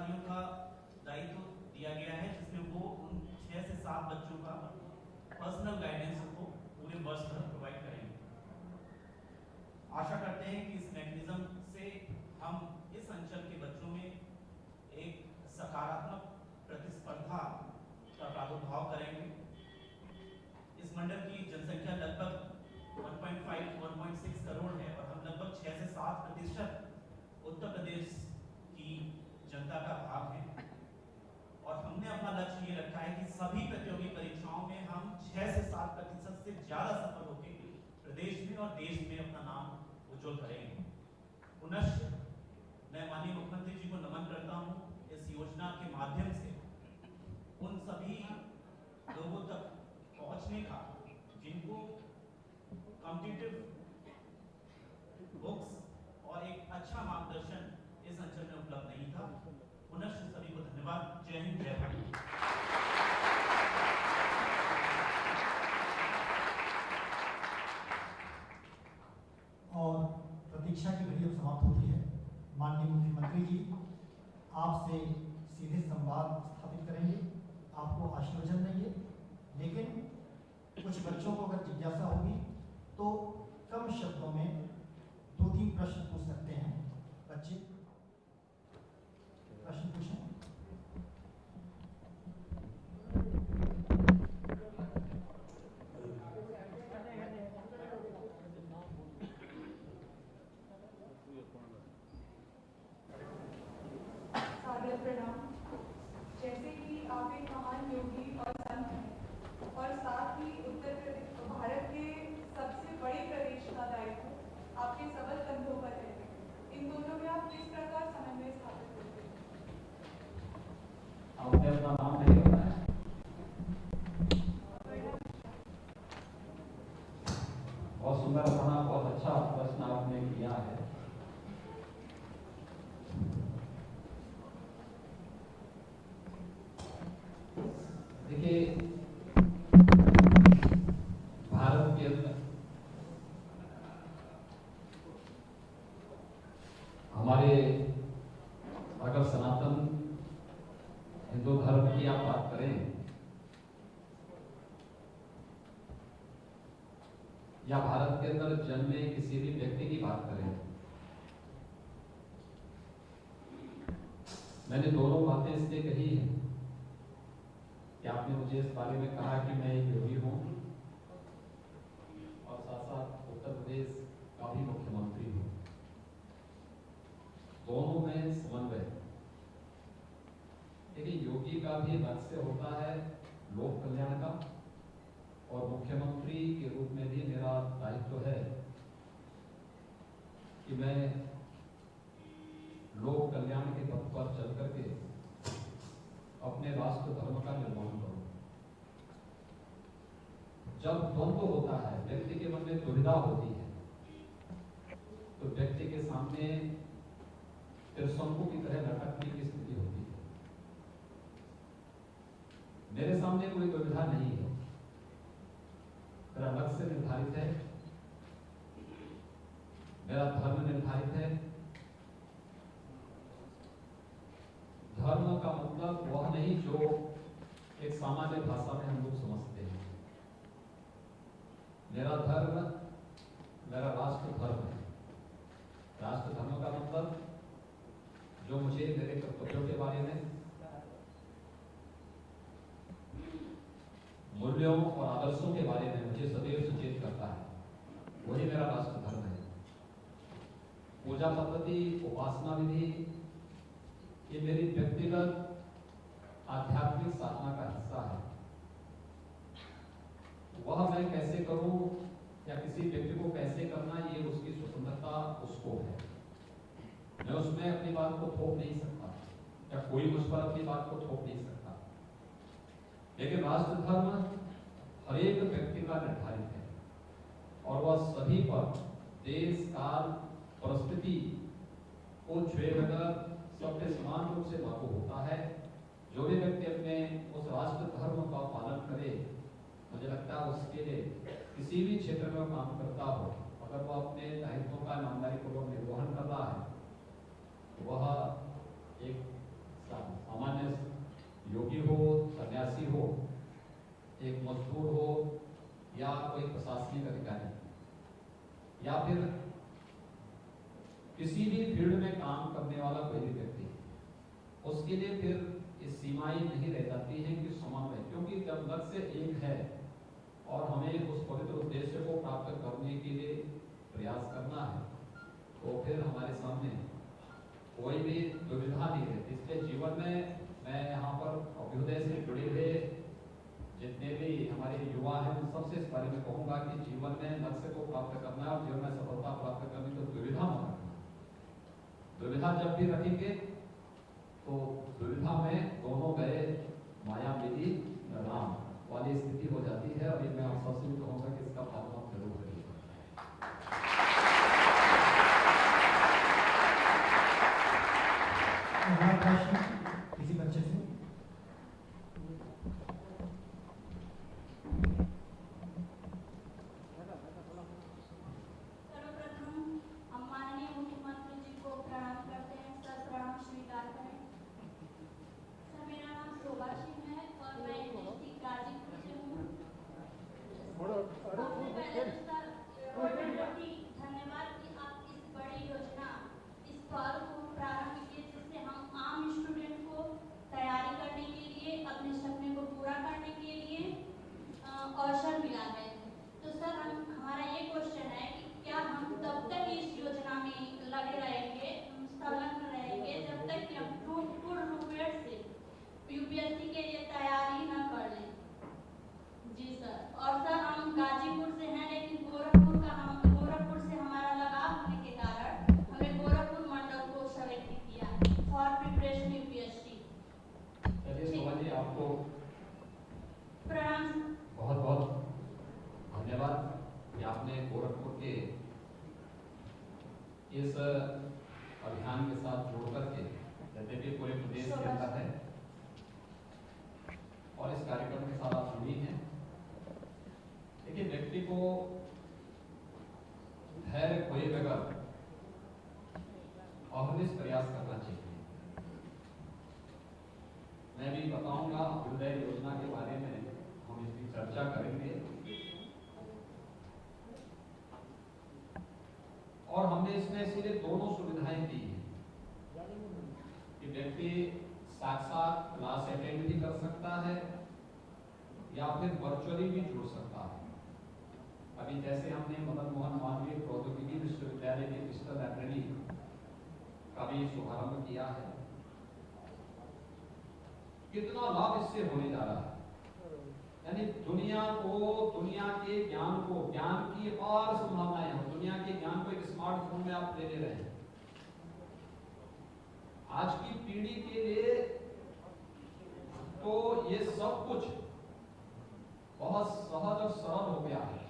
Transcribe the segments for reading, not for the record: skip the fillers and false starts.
अधिकारियों का दायित्व दिया गया है, जिसमें वो उन 6 से 7 बच्चों का पर्सनल गाइडेंस को पूरे वर्ष भर प्रोवाइड करेंगे। आशा करते हैं कि इस मैकेनिज्म से हम इस अंचल के बच्चों में एक सकारात्मक प्रतिस्पर्धा का प्रादुर्भाव करेंगे। इस मंडल की जनसंख्या लगभग 1.5-1.6 करोड़ है और हम लगभग 6 से 7% उत्तर प्रदेश की जनता का भाग है और हमने अपना लक्ष्य ये रखा है कि सभी प्रतियोगी परीक्षाओं में हम 6 से 7% से ज्यादा सफल होकर प्रदेश में और देश में अपना नाम उज्जवल करेंगे। पुनश्च मैं माननीय मुख्यमंत्री जी को नमन करता हूँ इस योजना के माध्यम से उन सभी लोगों तक पहुंचने का जिनको कॉम्पिटिटिव बुक्स और एक अच्छा मार्गदर्शन इस अंचल में उपलब्ध नहीं था। पुनश्च सभी को धन्यवाद। जय हिंद, जय भारत। और प्रतीक्षा की घड़ी अब समाप्त होती है। माननीय मुख्यमंत्री जी आपसे सीधे संवाद स्थापित करेंगे, आपको आशीर्वचन देंगे, लेकिन कुछ बच्चों को अगर जिज्ञासा होगी तो कम शब्दों में 2-3 प्रश्न पूछ सकते हैं। बच्चे प्रश्न पूछें। प्रणाम। जैसे कि आप एक महान योगी और संत हैं और साथ ही उत्तर प्रदेश भारत के सबसे बड़े प्रदेश का दायित्व आपके सबल कंधों पर है, इन दोनों में आप किस प्रकार समन्वय स्थापित करते हैं? आपने अपना नाम नहीं बताया। बहुत सुंदर बना, बहुत अच्छा प्रश्न आपने किया है। देखिए, भारत के अंदर हमारे अगर सनातन हिंदू धर्म की आप बात करें या भारत के अंदर जन्मे किसी भी व्यक्ति की बात करें, मैंने दोनों बातें इसलिए कही है कि आपने मुझे इस बारे में कहा कि मैं एक योगी हूं और साथ साथ उत्तर प्रदेश का भी मुख्यमंत्री हूं। दोनों में समन्वय। देखिए, योगी का भी लक्ष्य होता है लोक कल्याण का और मुख्यमंत्री के रूप में भी मेरा दायित्व है कि मैं लोक कल्याण के पथ पर चल करके अपने राष्ट्र धर्म का निर्माण करूं। जब द्वंद्व होता है, व्यक्ति के मन में दुविधा होती है, तो व्यक्ति के सामने त्रिशंकु की तरह लटकने की स्थिति होती है। मेरे सामने कोई दुविधा नहीं है, मेरा लक्ष्य निर्धारित है, मेरा धर्म निर्धारित है। धर्म का मतलब वह नहीं जो एक सामान्य भाषा में हम लोग समझते हैं। मेरा धर्म मेरा राष्ट्र धर्म है। राष्ट्र धर्म का मतलब जो मुझे मेरे कर्तव्यों के बारे में, मूल्यों और आदर्शों के बारे में मुझे सदैव सचेत करता है, वही मेरा राष्ट्र धर्म है। पूजा पद्धति, उपासना विधि, ये मेरी व्यक्तिगत आध्यात्मिक साधना का हिस्सा है। वह मैं कैसे करूं या किसी व्यक्ति को कैसे करना, ये उसकी स्वतंत्रता उसको है। मैं उसमें अपनी बात को थोप नहीं सकता या कोई मुझ पर अपनी बात को थोप नहीं सकता। लेकिन राष्ट्र धर्म हर एक व्यक्ति का निर्धारित है और वह सभी पर देश, काल, परिस्थिति को छुए बगैर सबके समान रूप से लागू होता है। जो भी व्यक्ति अपने उस राष्ट्र धर्म का पालन करे, मुझे लगता है उसके लिए किसी भी क्षेत्र में काम करता हो, अगर वह अपने दायित्वों का ईमानदारी पूर्वक निर्वहन कर रहा है, तो वह एक सामान्य योगी हो, सन्यासी हो, एक मजदूर हो या कोई प्रशासनिक अधिकारी या फिर किसी भी फील्ड में काम करने वाला कोई भी व्यक्ति, उसके लिए फिर ये सीमाएं नहीं रह जाती हैं कि समन्वय, क्योंकि जब लक्ष्य एक है और हमें उस पवित्र उद्देश्य को प्राप्त करने के लिए प्रयास करना है, तो फिर हमारे सामने कोई भी दुविधा नहीं रहती। इसलिए जीवन में मैं यहाँ पर अभ्युदय से जुड़े हुए जितने भी हमारे युवा हैं उन सबसे इस बारे में कहूँगा कि जीवन में लक्ष्य को प्राप्त करना है और जीवन में सफलता प्राप्त करनी तो दुविधा मत रखना। दुविधा जब भी रखेंगे तो दुविधा में दोनों गए माया मिली राम वाली स्थिति हो जाती है। और ये मैं आप सबसे भी कहूँगा कि इसका पालन आप जरूर करिए। अगला प्रश्न किसी बच्चे से। सर्वप्रथम हम माननीय मुख्यमंत्री जी को प्रणाम करते हैं, सर प्रणाम स्वीकार करें। सर मेरा नाम शोभा सिंह है और मैं डिस्ट्रिक्ट गाजीपुर से हूँ। सबसे पहले तो सर बहुत ही धन्यवाद कि आप इस बड़ी योजना, इस पहल को प्रारंभ किए जिससे हम आम स्टूडेंट को तैयारी करने के लिए, अपने सपने को पूरा करने के लिए अवसर मिला है। तो सर हमारा ये क्वेश्चन है कि क्या हम तब तक इस योजना में लगे रहेंगे, संलग्न रहेंगे जब तक कि हम पूर्ण रूप से यूपीएससी के लिए तैयारी न कर लें। जी सर। और सर हम गाजीपुर से हैं लेकिन गोरखपुर से हमारा लगाव होने के कारण हमने गोरखपुर मंडल को सेलेक्ट किया फॉर प्रिपरेशन यूपीएससी। चलिए शोभा जी, आपको प्रणाम। बहुत बहुत धन्यवाद कि आपने गोरखपुर के इस अभियान के साथ जोड़ करके, जैसे भी पूरे प्रदेश के अंदर है और इस कार्यक्रम के साथ आप जुड़ी हैं। देखिए, व्यक्ति को धैर्य खोए बगैर अहर्निश प्रयास करना चाहिए। मैं भी बताऊंगा अभ्युदय योजना के बारे में, हम इसकी चर्चा करेंगे और हमने इसमें इसीलिए दोनों सुविधाएं दी हैं कि व्यक्ति साक्षात क्लास अटेंड भी कर सकता है या फिर वर्चुअली भी जुड़ सकता है। अभी जैसे हमने मदन मोहन मालवीय प्रौद्योगिकी विश्वविद्यालय की डिजिटल लाइब्रेरी का भी शुभारंभ किया है। कितना लाभ इससे होने जा रहा है, यानी दुनिया के ज्ञान को, ज्ञान की अपार संभावनाएं हैं। दुनिया के ज्ञान को एक स्मार्टफोन में आप ले रहे हैं। आज की पीढ़ी के लिए तो ये सब कुछ बहुत सहज और सरल हो गया है।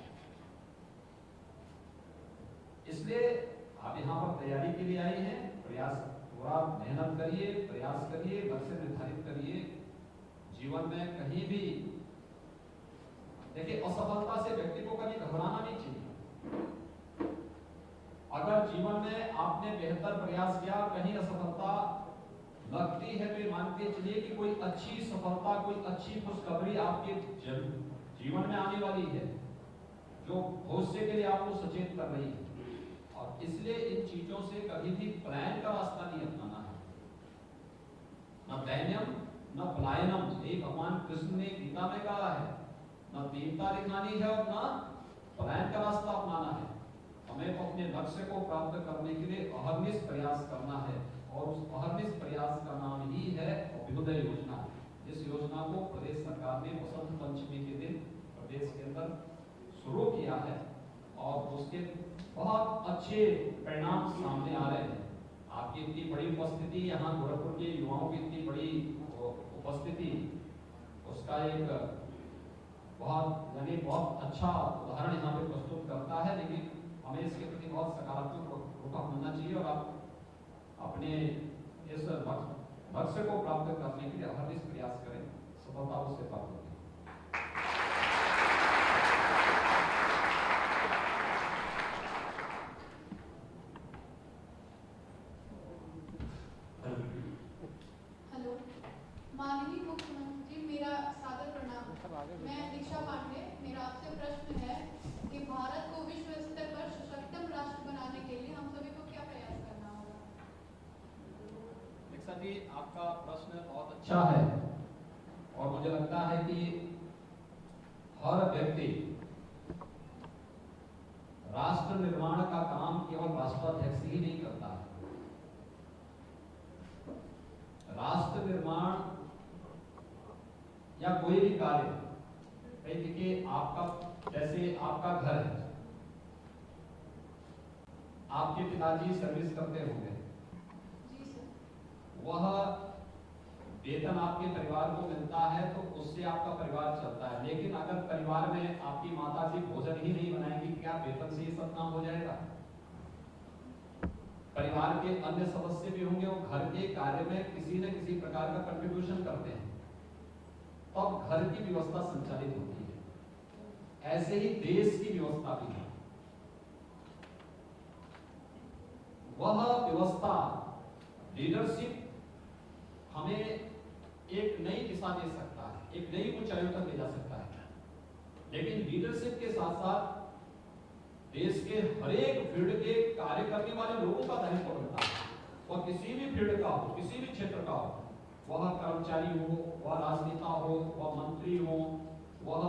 इसलिए आप यहाँ पर तैयारी के लिए आए हैं। प्रयास, पूरा मेहनत करिए, प्रयास करिए, लक्ष्य निर्धारित करिए। जीवन में कहीं भी देखिए, असफलता से व्यक्ति को कभी घबराना नहीं चाहिए। अगर जीवन में आपने बेहतर प्रयास किया, कहीं असफलता लगती है तो ये मान के चलिए कि कोई अच्छी सफलता, कोई अच्छी खुशखबरी आपके जीवन में आने वाली है, जो भविष्य के लिए आपको सचेत कर रही है। और इसलिए इन चीजों से कभी भी प्लान का रास्ता नहीं अपनाना है। न दैन्यम न पलायनम, यही भगवान कृष्ण ने गीता में कहा है। न दीनता दिखानी है और न पलायन का रास्ता अपनाना है। हमें अपने लक्ष्य को प्राप्त करने के लिए अहर्निश प्रयास करना है और उस अहर्निश प्रयास का नाम ही है अभ्युदय योजना। इस योजना को प्रदेश सरकार ने बसंत पंचमी के दिन प्रदेश के अंदर शुरू किया है और उसके बहुत अच्छे परिणाम सामने आ रहे हैं। आपकी इतनी बड़ी उपस्थिति, यहाँ गोरखपुर के युवाओं की इतनी बड़ी उपस्थिति, उसका एक बहुत अच्छा उदाहरण यहाँ पे प्रस्तुत करता है। लेकिन हमें इसके प्रति बहुत सकारात्मक रुख अपनाना चाहिए और आप अपने इस लक्ष्य को प्राप्त करने के लिए अहर्निश प्रयास करें, सफलता उससे प्राप्त होगी। हेलो, प्रश्न बहुत अच्छा है और मुझे लगता है कि हर व्यक्ति राष्ट्र निर्माण का काम केवल राष्ट्राध्यक्ष ही नहीं करता है। राष्ट्र निर्माण या कोई भी कार्य, देखिए आपका जैसे आपका घर है, आपके पिताजी सर्विस करते होंगे, जी सर। वह वेतन आपके परिवार को मिलता है तो उससे आपका परिवार चलता है। लेकिन अगर परिवार में आपकी माताजी भोजन ही नहीं बनाएंगी, क्या वेतन से ही सब काम हो जाएगा? परिवार के अन्य सदस्य भी होंगे, वो घर के कार्य में किसी न किसी प्रकार का कंट्रीब्यूशन करते हैं, तब घर की व्यवस्था संचालित होती है। ऐसे ही देश की व्यवस्था भी है। वह व्यवस्था, लीडरशिप हमें एक नई दिशा दे सकता है, एक नई ऊंचाइयों तक ले जा सकता है। लेकिन लीडरशिप के साथ साथ देश के हर एक फील्ड के कार्य करने वाले लोगों का दायित्व बनता है। वह किसी भी फील्ड का हो, किसी भी क्षेत्र का हो, वह कर्मचारी हो, वह राजनेता हो, वह मंत्री हो, वह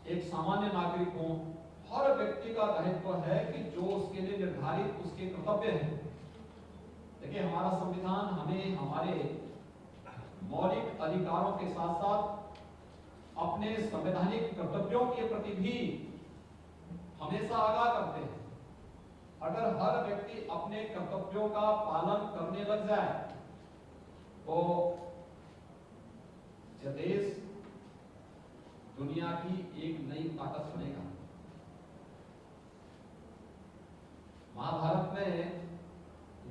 एक सामान्य नागरिक हो, हर व्यक्ति का दायित्व है कि जो उसके लिए निर्धारित उसके कर्तव्य हैं। देखिए, हमारा संविधान हमें हमारे मौलिक अधिकारों के साथ साथ अपने संवैधानिक कर्तव्यों के प्रति भी हमेशा आगाह करते हैं। अगर हर व्यक्ति अपने कर्तव्यों का पालन करने लग जाए तो यह देश दुनिया की एक नई ताकत बनेगा। महाभारत में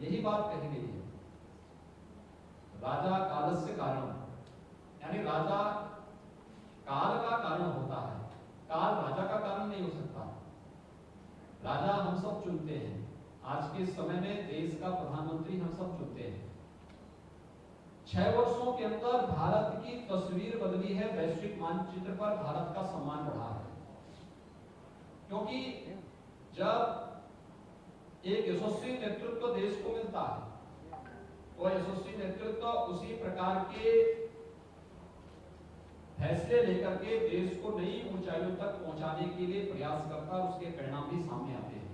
यही बात कही गई है, राजा कालस्य कारणम, यानी राजा काल का कारण होता है, काल राजा का कारण नहीं हो सकता। राजा हम सब चुनते हैं। आज के समय में देश का प्रधानमंत्री हम सब चुनते हैं। 6 वर्षों के अंदर भारत की तस्वीर बदली है, वैश्विक मानचित्र पर भारत का सम्मान बढ़ा है। क्योंकि जब एक यशस्वी नेतृत्व देश को मिलता है, वो यशस्वी नेतृत्व उसी प्रकार के फैसले लेकर के देश को नई ऊंचाइयों तक पहुंचाने के लिए प्रयास करता है, उसके परिणाम भी सामने आते हैं।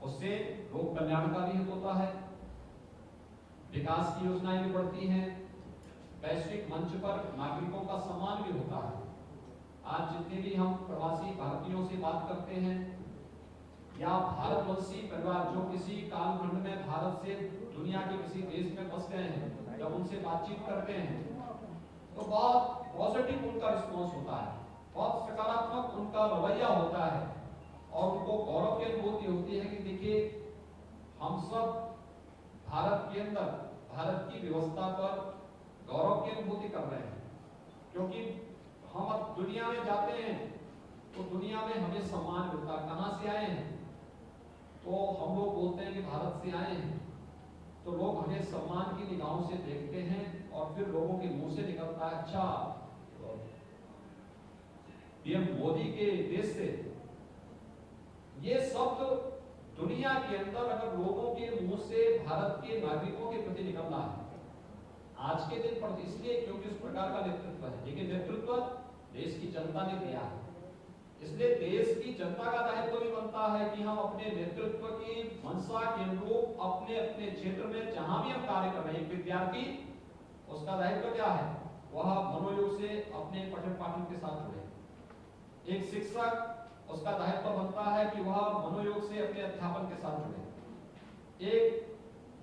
उससे लोक कल्याण का भी हित होता है, विकास की योजनाएं भी बढ़ती हैं, वैश्विक मंच पर नागरिकों का सम्मान भी होता है। आज जितने भी हम प्रवासी भारतीयों से बात करते हैं या भारतवंशी परिवार जो किसी कालखंड में भारत से दुनिया के किसी देश में बस गए हैं, जब उनसे बातचीत करते हैं तो बहुत पॉजिटिव उनका रिस्पॉन्स होता है, बहुत सकारात्मक उनका रवैया होता है और उनको गौरव की अनुभूति होती है कि देखिए, हम सब भारत के अंदर भारत की व्यवस्था पर गौरव की अनुभूति कर रहे हैं। क्योंकि हम अब दुनिया में जाते हैं तो दुनिया में हमें सम्मान मिलता है। कहां से आए हैं तो हम लोग बोलते हैं कि भारत से आए हैं, तो लोग हमें सम्मान की निगाहों से देखते हैं और फिर लोगों के मुंह से निकलता है, अच्छा पीएम मोदी के देश से। ये शब्द दुनिया के अंदर अगर लोगों के मुंह से भारत के नागरिकों के प्रति निकलना है आज के दिन पर, इसलिए क्योंकि उस प्रकार का नेतृत्व है। लेकिन नेतृत्व देश की जनता ने दिया है, इसलिए देश की जनता का दायित्व भी बनता है कि हम अपने नेतृत्व की मंशा के अनुरूप अपने अपने क्षेत्र में जहां भी हम कार्य कर रहे हैं, विद्यार्थी उसका दायित्व क्या है, वह मनोयोग से अपने पठन पाठन के साथ जुड़े। एक शिक्षक उसका दायित्व बनता है कि वह मनोयोग से अपने अध्यापन के साथ जुड़े। एक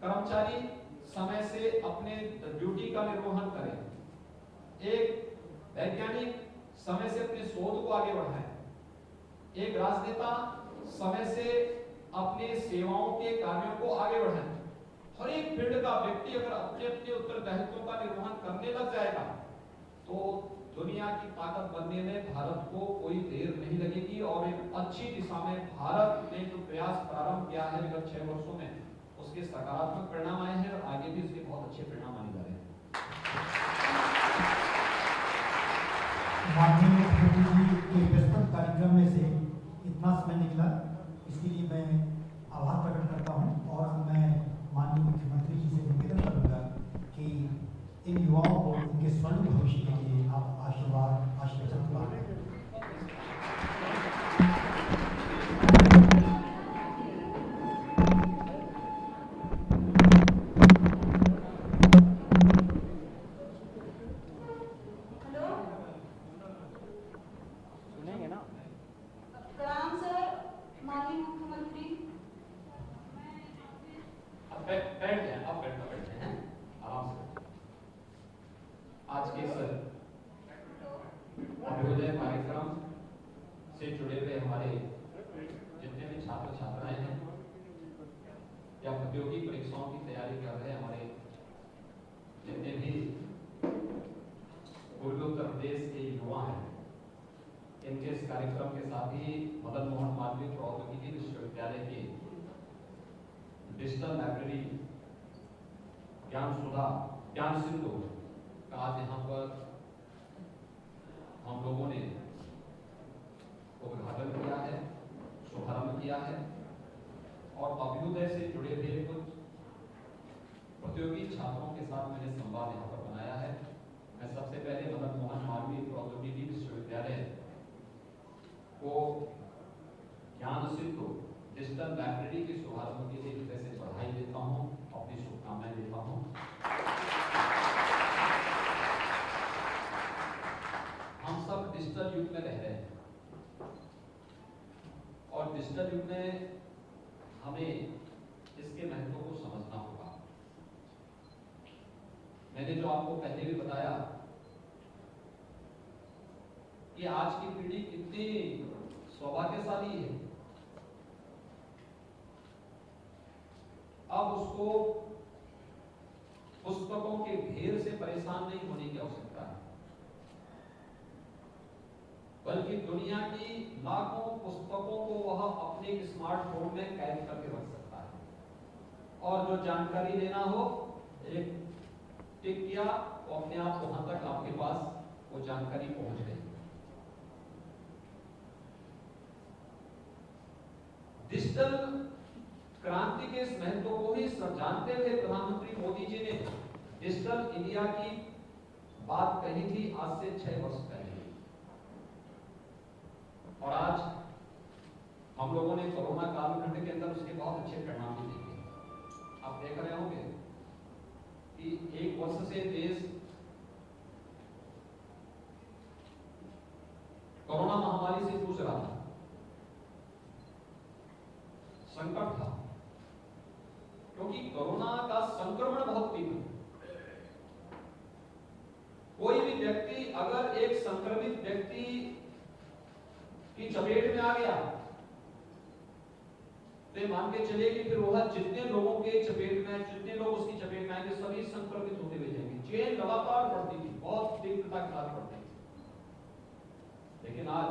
कर्मचारी समय से अपने ड्यूटी का निर्वहन करे। एक वैज्ञानिक समय से अपने शोध को आगे बढ़ाए। एक राजनेता समय से अपने सेवाओं के कार्यों को आगे बढ़ाए। हर एक फील्ड का व्यक्ति अगर अपने अपने उत्तरदायित्वों का निर्वहन करने लग जाएगा तो दुनिया की ताकत बनने में भारत को कोई देर नहीं लगेगी और एक अच्छी दिशा में भारत ने जो प्रयास प्रारंभ किया है विगत 6 वर्षों में, उसके सकारात्मक परिणाम आए हैं और आगे भी उसके बहुत अच्छे परिणाम आने जा रहे हैं। माननीय मुख्यमंत्री जी के व्यस्तम कार्यक्रम में से इतना समय निकला, इसके लिए मैं आभार प्रकट करता हूं और मैं माननीय मुख्यमंत्री जी से निवेदन करूंगा कि इन युवाओं को उनके स्वर्ण भविष्य के लिए आप आशीर्वचन मांगें। प्रणाम सर, माननीय मुख्यमंत्री। अब बैठ जाए, अब बैठते हैं आराम से। आज के सर अभ्युदय कार्यक्रम से जुड़े हुए हमारे जितने भी छात्र छात्राएं हैं या प्रतियोगी परीक्षाओं की तैयारी कर रहे हैं, हमारे जितने भी पूर्वी उत्तर प्रदेश के युवा हैं, इनके इस कार्यक्रम के साथ ही मदन मोहन मालवीय प्रौद्योगिकी विश्वविद्यालय के डिजिटल लाइब्रेरी ज्ञान सिंधु का आज यहाँ पर हम लोगों ने उद्घाटन किया है, शुभारंभ किया है और अभ्युदय से जुड़े हुए कुछ प्रतियोगी छात्रों के साथ मैंने संवाद यहाँ पर बनाया है। मैं सबसे पहले मदन मोहन मालवीय प्रौद्योगिकी विश्वविद्यालय को ज्ञान सिंधु डिजिटल लाइब्रेरी के शुभारंभ के लिए हृदय से बधाई देता हूँ, अपनी शुभकामनाएं देता हूँ। हम सब डिजिटल युग में रह रहे हैं और डिजिटल युग में हमें इसके महत्व को समझना होगा। मैंने जो आपको पहले भी बताया कि आज की पीढ़ी कितनी सौभाग्यशाली है, अब उसको पुस्तकों के ढेर से परेशान नहीं होने की आवश्यकता है, बल्कि दुनिया की लाखों पुस्तकों को वह अपने स्मार्टफोन में कैद करके रख सकता है और जो जानकारी लेना हो एक टिक किया तो अपने आप वहां तक आपके पास वो जानकारी पहुंच गई। डिजिटल क्रांति के इस महत्व को ही जानते हुए प्रधानमंत्री मोदी जी ने डिजिटल इंडिया की बात कही थी आज से 6 वर्ष पहले, और आज हम लोगों ने कोरोना कालखंड के अंदर उसके बहुत अच्छे परिणाम भी देखे। आप देख रहे होंगे कि 1 वर्ष से देश कोरोना महामारी से जूझ रहा था, संकट था, क्योंकि कोरोना का संक्रमण बहुत तीव्र है। कोई भी व्यक्ति अगर एक संक्रमित व्यक्ति की चपेट में आ गया तो मान के चलिए कि फिर वह जितने लोगों के चपेट में, जितने लोग उसकी चपेट में आएंगे सभी संक्रमित होते हुए जाएंगे। चेन लगातार बढ़ती थी, बहुत तीव्रता के साथ बढ़ती थी। लेकिन आज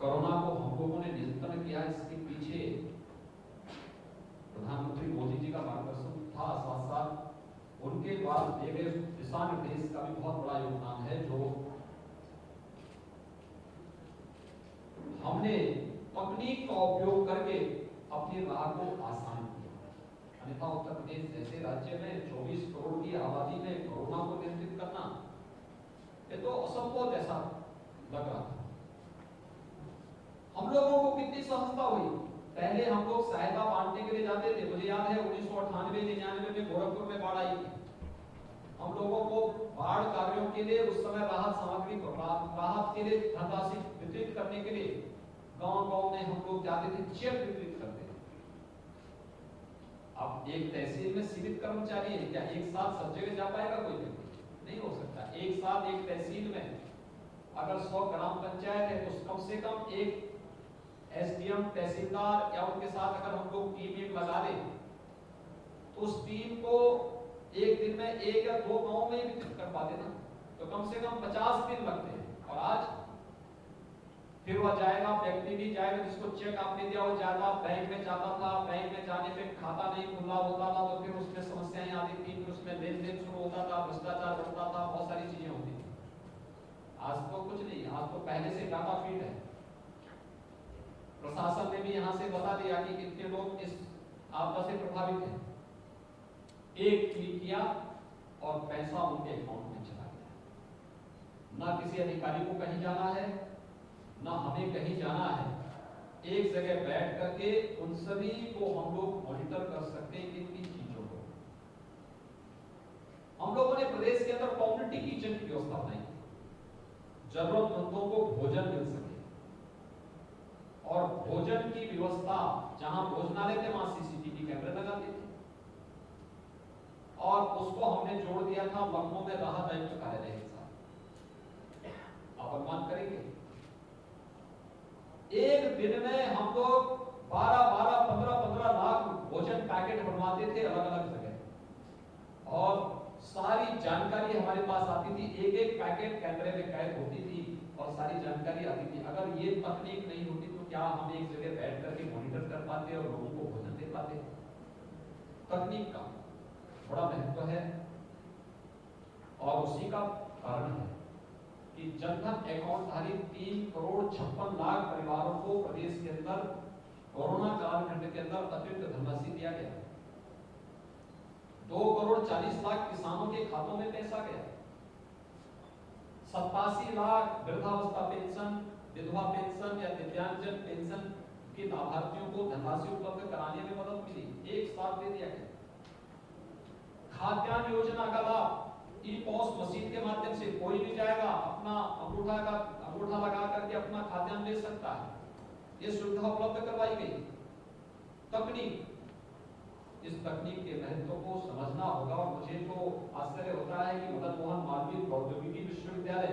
कोरोना को हम लोगों ने नियंत्रण किया, इसके पीछे प्रधानमंत्री मोदी जी का मार्गदर्शन था, साथ साथ उनके द्वारा दिए गए दिशा निर्देश का भी बहुत बड़ा योगदान है, जो हमने तकनीक का उपयोग करके अपनी राह को आसान किया। अन्यथा उत्तर प्रदेश जैसे राज्य में 24 करोड़ की आबादी में कोरोना को नियंत्रित करना ये तो असंभव जैसा लग रहा था। हम लोगों को कितनी सहजता हुई, पहले हम लोग सहायता बांटने के लिए जाते थे। मुझे याद है 1998-99 में गोरखपुर में बाढ़ आई थी। हम लोगों को बाढ़ कार्यों के लिए उस समय राहत सामग्री को राहत के लिए धनराशि वितरित करने के लिए गांव-गांव में हम लोग जाते थे, चेक वितरित करते थे। अब एक तहसील में सीमित कर्मचारी है, क्या एक साथ सब जगह जा पाएगा कोई व्यक्ति? नहीं हो सकता। एक साथ एक तहसील में अगर 100 ग्राम पंचायत है तो कम से कम एक एसडीएम, तहसीलदार या उनके साथ अगर हम लोग टीम एक लगा दें तो उस टीम को एक दिन में 1 या 2 गांव में वितरित कर पाते ना, तो कम से कम 50 दिन लगते हैं। और आज फिर वह जाएगा, व्यक्ति भी जाएगा, जिसको चेक आपने दिया वो जाता बैंक में जाता था, बैंक में जाने पे खाता नहीं खुला होता था तो फिर उसमें समस्याएं आती थी, फिर उसमें लेन देन शुरू होता था, भ्रष्टाचार बढ़ता था, बहुत सारी चीजें होती थी। आज तो कुछ नहीं, आज तो पहले से डाटा फीड है। प्रशासन ने भी यहाँ से बता दिया कि कितने लोग इस आपदा से प्रभावित हैं। एक क्लिक किया और पैसा उनके अकाउंट में चला गया। ना किसी अधिकारी को कहीं जाना है, ना हमें कहीं जाना है। एक जगह बैठ करके उन सभी को हम लोग मॉनिटर कर सकते हैं किन किन चीजों को। हम लोगों ने प्रदेश के अंदर कम्युनिटी किचन की व्यवस्था बनाई, जरूरतमंदों को भोजन मिल सके, और भोजन की व्यवस्था जहां भोजनालय थे वहां सीसीटीवी कैमरे लगाते थे, और उसको हमने जोड़ दिया था लखनऊ में राहत आयुक्त कार्यालय के साथ। आप अनुमान करेंगे एक दिन में हम लोग 12-12, 15-15 लाख भोजन पैकेट बनवाते थे अलग अलग जगह, और सारी जानकारी हमारे पास आती थी, एक एक पैकेट कैमरे में कैद होती थी और सारी जानकारी आती थी। अगर ये तकनीक नहीं होती तो क्या हम एक जगह बैठ करके मॉनिटर कर पाते और लोगों को भोजन दे पाते? तकनीक का बड़ा महत्व है, और उसी का कारण है कि जनधन अकाउंट धारी 3,56,00,000 परिवारों को प्रदेश के अंदर कोरोना कालखंड के अंदर अतिरिक्त धनराशि दिया गया। 2,40,00,000 किसानों के खातों में पैसा गया। 87 लाख वृद्धावस्था पेंशन, विधवा पेंशन या दिव्यांगजन पेंशन के लाभार्थियों को धनराशि उपलब्ध कराने में मदद मिली, एक साथ दे दिया गया। खाद्यान्न योजना का लाभ ई-पॉस मशीन के माध्यम से कोई भी जाएगा, अपना अंगूठा लगा करके अपना खाद्यान्न ले सकता है। ये सुविधा उपलब्ध करवाई गई। तकनीक, इस तकनीक के महत्व को समझना होगा, और मुझे तो आश्चर्य होता है कि मदन मोहन मालवीय प्रौद्योगिकी विश्वविद्यालय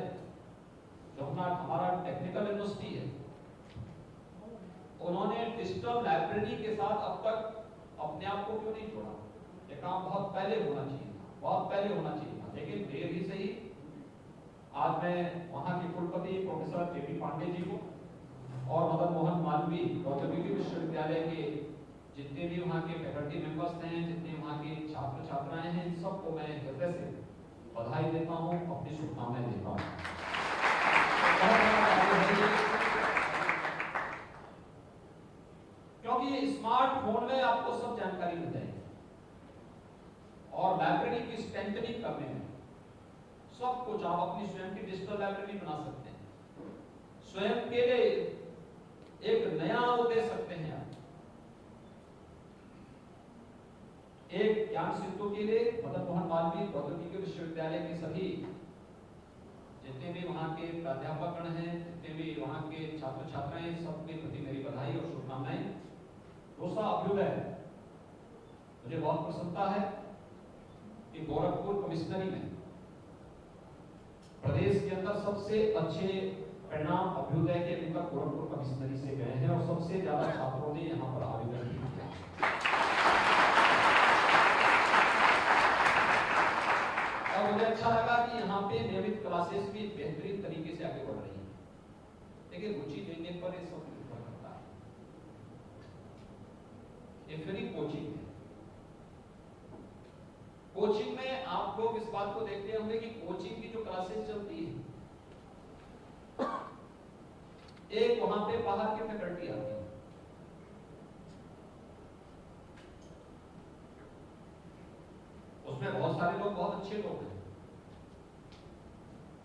जो हमारा टेक्निकल यूनिवर्सिटी है, उन्होंने डिजिटल लाइब्रेरी के साथ अब तक अपने आप को क्यों नहीं जोड़ा? ये काम बहुत पहले होना चाहिए था, बहुत पहले होना चाहिए था, लेकिन देर ही सही। आज मैं वहां के कुलपति प्रोफेसर जेपी पांडे जी को और मदन मोहन मालवीय प्रौद्योगिकी विश्वविद्यालय के जितने भी वहां के फैकल्टी मेंबर्स हैं, जितने वहां के छात्र छात्राएं हैं, इन सबको मैं हृदय से बधाई देता हूं, अपनी शुभकामनाएं देता हूं। क्योंकि स्मार्टफोन में आपको सब जानकारी मिल जाएगी, और लाइब्रेरी की स्ट्रेंथनिंग करने में सब कुछ आप अपनी स्वयं की डिजिटल लाइब्रेरी बना सकते हैं। स्वयं के लिए एक नया वो दे सकते हैं आप। एक ज्ञान सिद्धों के लिए मदन मोहन मालवीय प्रौद्योगिकी विश्वविद्यालय के सभी जितने भी वहां के प्राध्यापकगण हैं, जितने भी वहां के छात्र छात्राएं, सबके प्रति मेरी बधाई और शुभकामनाएं। दूसरा अभ्युदय, मुझे बहुत प्रसन्नता है कि गोरखपुर कमिश्नरी में प्रदेश के अंदर सबसे अच्छे परिणाम अभ्युदय के अभी तक गोरखपुर कमिश्नरी से गए हैं, और सबसे ज्यादा छात्रों ने यहाँ पर आवेदन किया। और मुझे अच्छा लगा कि यहाँ पे नियमित क्लासेस भी बेहतरीन तरीके से आगे बढ़ रही हैं। लेकिन रुचि देने पर ये सब निर्भर करता है। ये फ्री कोचिंग है। कोचिंग में आप लोग इस बात को देखते होंगे कि कोचिंग की जो क्लासेस चलती है, एक वहां पे बाहर की फैकल्टी आती है, उसमें बहुत सारे लोग बहुत अच्छे लोग हैं,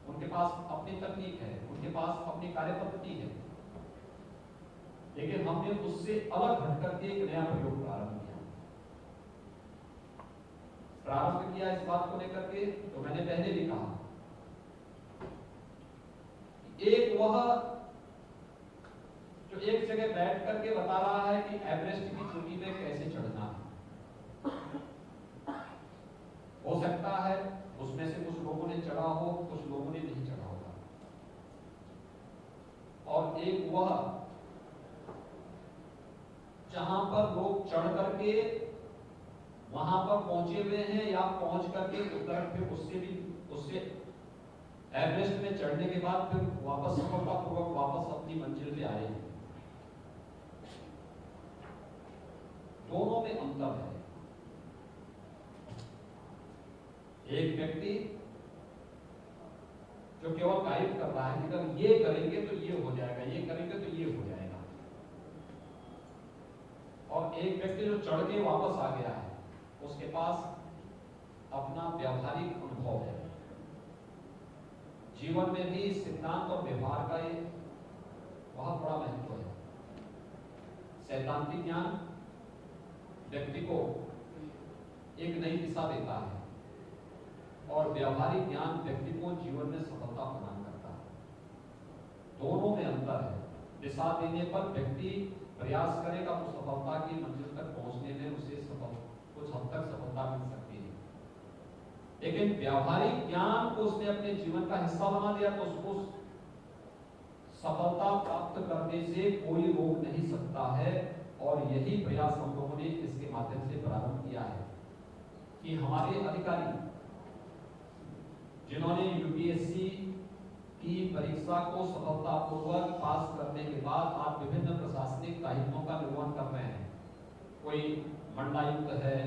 उनके पास अपनी तकनीक है, उनके पास अपनी कार्यपद्धति है, लेकिन हमने उससे अलग हट करके एक नया प्रयोग प्रारंभ किया इस बात को लेकर के। तो मैंने पहले भी कहा, एक वह जो एक जगह बैठ करके बता रहा है कि एवरेस्ट की चोटी में कैसे चढ़ना है। हो सकता है उसमें से कुछ लोगों ने चढ़ा हो, कुछ लोगों ने नहीं चढ़ा होगा। और एक वह जहां पर लोग चढ़ करके वहां पर पहुंचे हुए हैं, या पहुंच करके उतर फिर उससे एवरेस्ट में चढ़ने के बाद फिर वापस सफलतापूर्वक वापस अपनी मंजिल पे आए हैं। दोनों में अंतर है। एक व्यक्ति जो केवल गाइड कर रहा है कि अगर ये करेंगे तो ये हो जाएगा, ये करेंगे तो ये हो जाएगा, और एक व्यक्ति जो चढ़ के वापस आ गया है, उसके पास अपना व्यावहारिक अनुभव है। जीवन में भी सिद्धांत और व्यवहार का एक बहुत बड़ा महत्व है। सैद्धांतिक ज्ञान व्यक्ति को एक नई दिशा देता है और व्यवहारिक ज्ञान व्यक्ति को जीवन में सफलता प्रदान करता है। दोनों में अंतर है। दिशा देने पर व्यक्ति प्रयास करेगा तो सफलता की मंजिल तक पहुंचने में उसे कुछ हद तक सफलता मिल सकती है, लेकिन व्यावहारिक ज्ञान को उसने अपने जीवन का हिस्सा बना दिया तो उसको सफलता प्राप्त करने से कोई रोक नहीं सकता है। और यही प्रयास हम लोगों ने इसके माध्यम से प्रारंभ किया है कि हमारे अधिकारी जिन्होंने यूपीएससी की परीक्षा को सफलतापूर्वक पास करने के बाद आप विभिन्न प्रशासनिक दायित्वों का निर्वहन कर रहे हैं, कोई मंडलायुक्त है,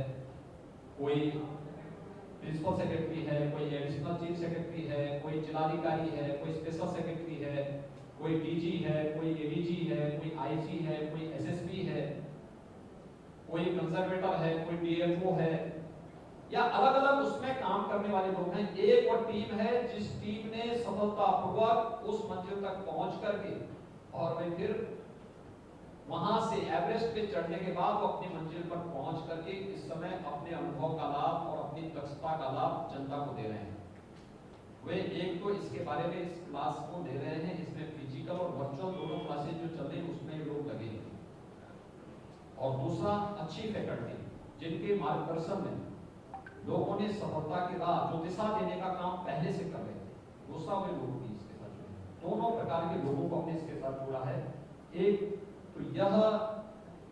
कोई प्रिंसिपल सेक्रेटरी है, कोई एडिशनल चीफ सेक्रेटरी है, कोई जिलाधिकारी है, कोई स्पेशल सेक्रेटरी है, कोई डीजी है, कोई एडीजी है, कोई आईजी है, कोई एसएसपी है, कोई कंजर्वेटर है, कोई डीएफओ है, या अलग अलग उसमें काम करने वाले लोग हैं। एक वो टीम है जिस टीम ने सफलतापूर्वक उस मंजिल तक पहुंच करके और वे फिर वहां से एवरेस्ट पे चढ़ने के बाद वो अपनी मंजिल पर पहुंच करके इस समय अपने अनुभव का लाभ और अपनी दक्षता का लाभ जनता को दे रहे हैं। वे एक तो इसके बारे में इस क्लास को दे रहे हैं, इसमें फिजिकल और वर्चुअल दोनों क्लासेस जो चल रही है उसमें लोग लगे हैं, और दूसरा अच्छी फैकल्टी जिनके मार्गदर्शन में लोगों ने सफलता की राह जो दिशा देने का काम पहले से कर रहे थे, दूसरा वे लोग भी इसके साथ जुड़े हैं। दोनों प्रकार के लोगों को हमने इसके साथ जोड़ा है। एक तो यह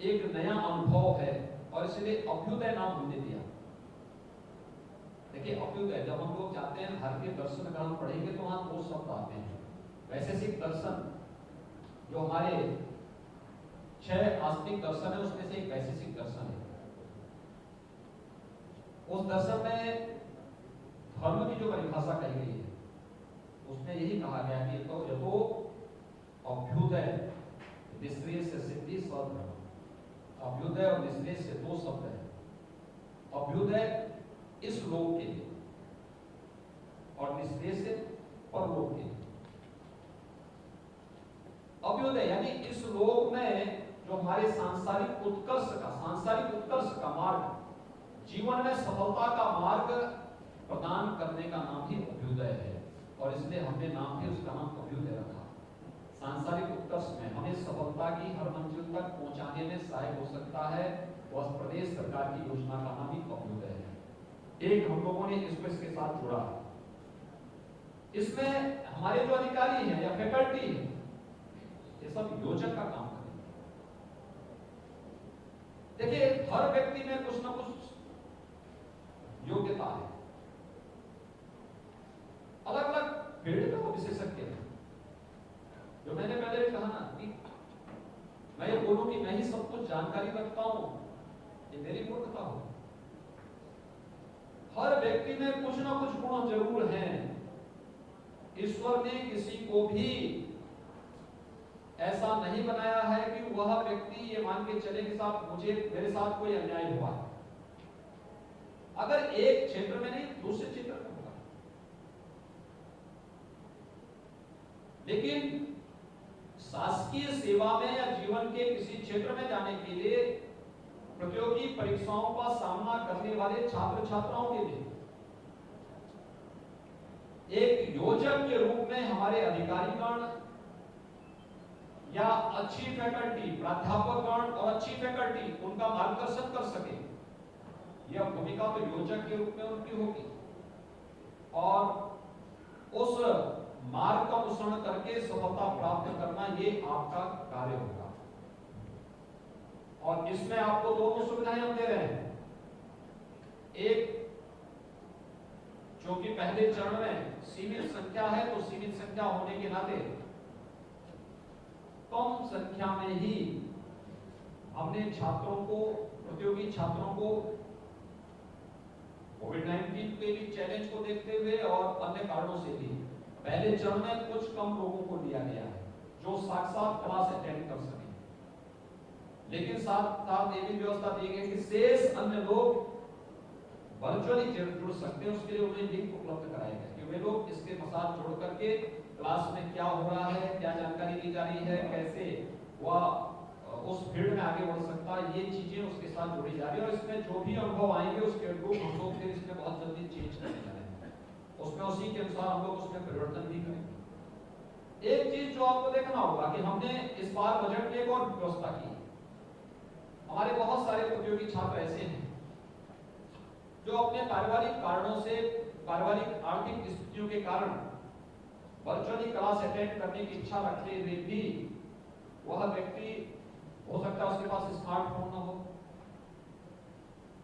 एक नया अनुभव है और इसलिए अभ्युदय नाम हमने दिया। देखिए अभ्युदय, जब हम लोग जाते हैं हर के दर्शन अगर हम पढ़ेंगे तो वहां दो शब्द आते हैं। वैशेषिक दर्शन जो हमारे 6 आस्तिक दर्शन है उसमें से एक वैशेषिक दर्शन है। उस दर्शन में धर्म की जो परिभाषा कही गई है उसमें यही कहा गया कि तो यतो अभ्युदय निष्क्रिय से सिद्धि स्वधर्म। अभ्युदय और निष्क्रिय से दो शब्द है। अभ्युदय इस लोक के लिए और निष्क्रिय से परलोक के लिए। अभ्युदय यानी इस लोक में जो हमारे सांसारिक उत्कर्ष का मार्ग, जीवन में सफलता का मार्ग प्रदान करने का नाम ही अभ्युदय है, और इसलिए हमने नाम भी उसका नाम अभ्युदय रखा। सांसारिक उत्कर्ष में हमें सफलता की हर मंजिल तक पहुंचाने में सहायक हो सकता है, वह प्रदेश सरकार की योजना का नाम ही अभ्युदय है। एक हम लोगों ने इसको इसके साथ जोड़ा। इसमें हमारे जो अधिकारी हैं या फैकल्टी है ये सब योजन का काम करेंगे। देखिए हर व्यक्ति में कुछ ना कुछ योग्यता है, अलग अलग फील्ड का वो विशेषज्ञ है। जो मैंने पहले भी कहा ना कि मैं ये बोलूं कि मैं ही सब कुछ जानकारी रखता हूं, ये मेरी मूर्खता हो। हर व्यक्ति में कुछ ना कुछ गुण जरूर हैं। ईश्वर ने किसी को भी ऐसा नहीं बनाया है कि वह व्यक्ति ये मान के चले कि साहब मेरे साथ कोई अन्याय हुआ है। अगर एक क्षेत्र में नहीं दूसरे क्षेत्र में होगा, लेकिन शासकीय सेवा में या जीवन के किसी क्षेत्र में जाने के लिए प्रतियोगी परीक्षाओं का सामना करने वाले छात्र छात्राओं के लिए एक योजक के रूप में हमारे अधिकारीगण या अच्छी फैकल्टी, प्राध्यापकगण और अच्छी फैकल्टी उनका मार्गदर्शन कर सके, यह भूमिका तो योजक के रूप में उनकी होगी, और उस मार्ग का अनुसरण करके सफलता प्राप्त करना ये आपका कार्य होगा। और इसमें आपको दोनों सुविधाएं हम दे रहे हैं। एक, क्योंकि पहले चरण में सीमित संख्या है तो सीमित संख्या होने के नाते कम संख्या में ही हमने छात्रों को, प्रतियोगी छात्रों को कोविड-19 के भी चैलेंज को देखते हुए और अन्य कारणों से भी पहले चरण में कुछ कम लोगों को लिया गया है जो साक्षात क्लास अटेंड कर सके, लेकिन साथ साथ ये भी व्यवस्था दी गई कि शेष अन्य लोग वर्चुअली जुड़ सकते हैं, उसके लिए उन्हें लिंक उपलब्ध कराए गए कि वे लोग इसके साथ जुड़ करके क्लास में क्या हो रहा है, क्या जानकारी दी जा रही है, कैसे वह उस फील्ड में आगे बढ़ सकता है, ये चीजें उसके साथ जोड़ी जा रही है। और इसमें जो भी अनुभव आएंगे उसके अनुरूप हम लोग फिर इसमें बहुत जल्दी चेंज करने जा रहे हैं, उसमें उसी के अनुसार हम लोग उसमें परिवर्तन भी करेंगे। एक चीज जो आपको देखना होगा कि हमने इस बार बजट में एक और व्यवस्था की। हमारे बहुत सारे प्रतियोगी छात्र ऐसे हैं जो अपने पारिवारिक कारणों से, पारिवारिक आर्थिक स्थितियों के कारण वर्चुअली क्लास अटेंड करने की इच्छा रखते हुए भी वह व्यक्ति हो सकता है उसके पास स्मार्टफोन ना हो,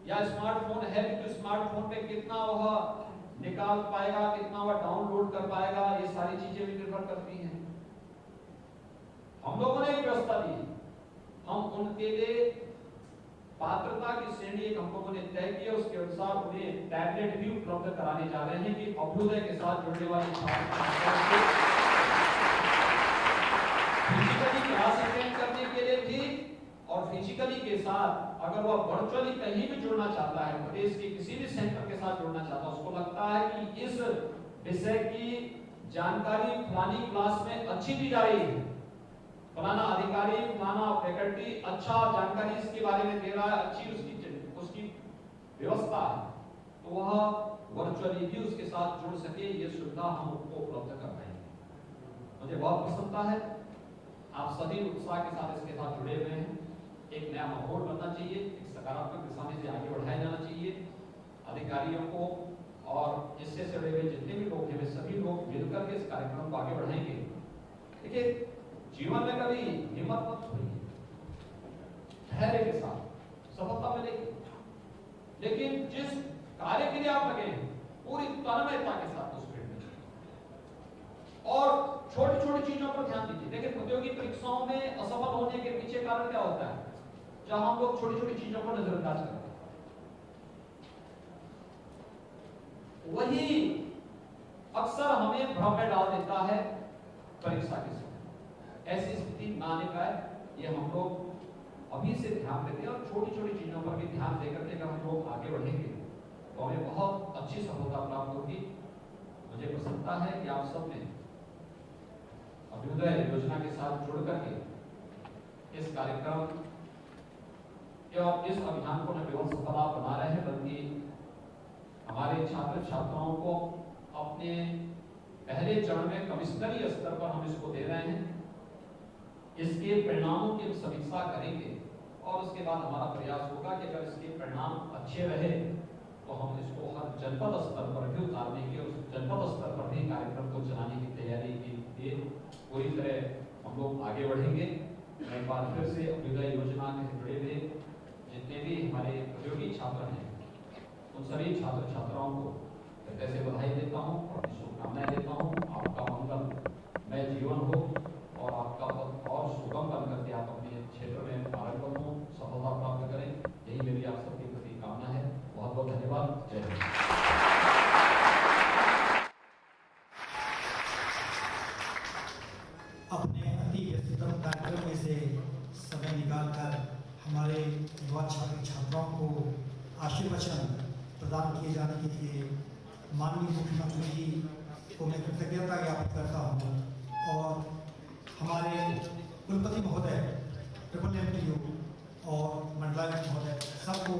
या स्मार्टफोन है भी तो स्मार्टफोन पे कितना वह निकाल पाएगा, कितना वह डाउनलोड कर पाएगा, ये सारी चीजें भी निर्भर करती हैं। हम लोगों ने एक व्यवस्था दी, हम उनके लिए पात्रता की श्रेणी एक हम लोगों ने तय की, उसके अनुसार उन्हें टैबलेट भी उपलब्ध कराने जा रहे हैं कि अभ्युदय के साथ जुड़ने वाले छात्र फिजिकली क्लास अटेंड करने के लिए भी और फिजिकली के साथ अगर वह वर्चुअली कहीं भी जुड़ना चाहता है, प्रदेश के किसी भी सेंटर के साथ जुड़ना चाहता है, उसको लगता है कि इस विषय की जानकारी फलानी क्लास में अच्छी दी जा रही है, फलाना अधिकारी, फलाना फैकल्टी अच्छा जानकारी इसके बारे में दे रहा है, अच्छी उसकी व्यवस्था है, तो वह वर्चुअली भी उसके साथ जुड़ सके, ये सुविधा हम उसको उपलब्ध कर रहे हैं। मुझे बहुत प्रसन्नता है, आप सभी उत्साह के साथ इसके साथ जुड़े हुए हैं। एक नया माहौल बनना चाहिए, एक सकारात्मक दिशा में से आगे बढ़ाया जाना चाहिए। अधिकारियों को और इससे जुड़े हुए जितने भी लोग हैं वे सभी लोग मिलकर के इस कार्यक्रम को आगे बढ़ाएंगे। देखिए, जीवन में कभी हिम्मत मत खोइए, धैर्य के साथ सफलता मिलेगी, लेकिन जिस कार्य के लिए आप लगे हैं पूरी तन्मयता के साथ उस फील्ड में, और छोटी छोटी चीजों पर ध्यान दीजिए। देखिए, प्रतियोगी परीक्षाओं में असफल होने के पीछे कारण क्या होता है? जहां हम लोग छोटी छोटी चीजों को नजरअंदाज करते हैं, वही अक्सर हमें भ्रम में डाल देता है परीक्षा के समय। ऐसी स्थिति ना आने पाए, ये हम लोग अभी से ध्यान देते हैं और छोटी छोटी चीजों पर भी ध्यान देकर के अगर हम लोग आगे बढ़ेंगे तो हमें बहुत अच्छी सफलता प्राप्त होगी। मुझे प्रसन्नता है कि आप सब ने अभ्युदय योजना के साथ जुड़ करके इस कार्यक्रम और इस अभियान को न केवल सफल आप बना रहे हैं, बल्कि हमारे छात्र छात्राओं को अपने पहले चरण में कमिश्नरी स्तर पर हम इसको दे रहे हैं। इसके परिणामों की समीक्षा करेंगे और उसके बाद हमारा प्रयास होगा कि अगर इसके परिणाम अच्छे रहे तो हम इसको हर जनपद स्तर पर भी उतारने के, उस जनपद स्तर पर भी कार्यक्रम को चलाने की तैयारी के लिए पूरी तरह हम लोग आगे बढ़ेंगे। मैं एक बार फिर से अभ्युदय योजना से जुड़े हुए जितने भी हमारे प्रतियोगी छात्र हैं उन सभी छात्र छात्राओं को हृदय से बधाई देता हूँ, शुभकामनाएं देता हूँ। आपका मंगलमय जीवन हो और आपका पथ और सुगम बन करके आप अपने क्षेत्र में पारंगत हो, सफलता प्राप्त करें, यही मेरी आप सबके प्रति कामना है। बहुत बहुत धन्यवाद। जय हिंद। अपने अति व्यस्ततम कार्यक्रम में से समय निकालकर हमारे युवा छात्र छात्राओं को आशीर्वचन प्रदान किए जाने के लिए माननीय मुख्यमंत्री जी को मैं कृतज्ञता ज्ञापित करता हूँ और हमारे कुलपति महोदय, ट्रिपल MPU और मंडलायुक्त महोदय सबको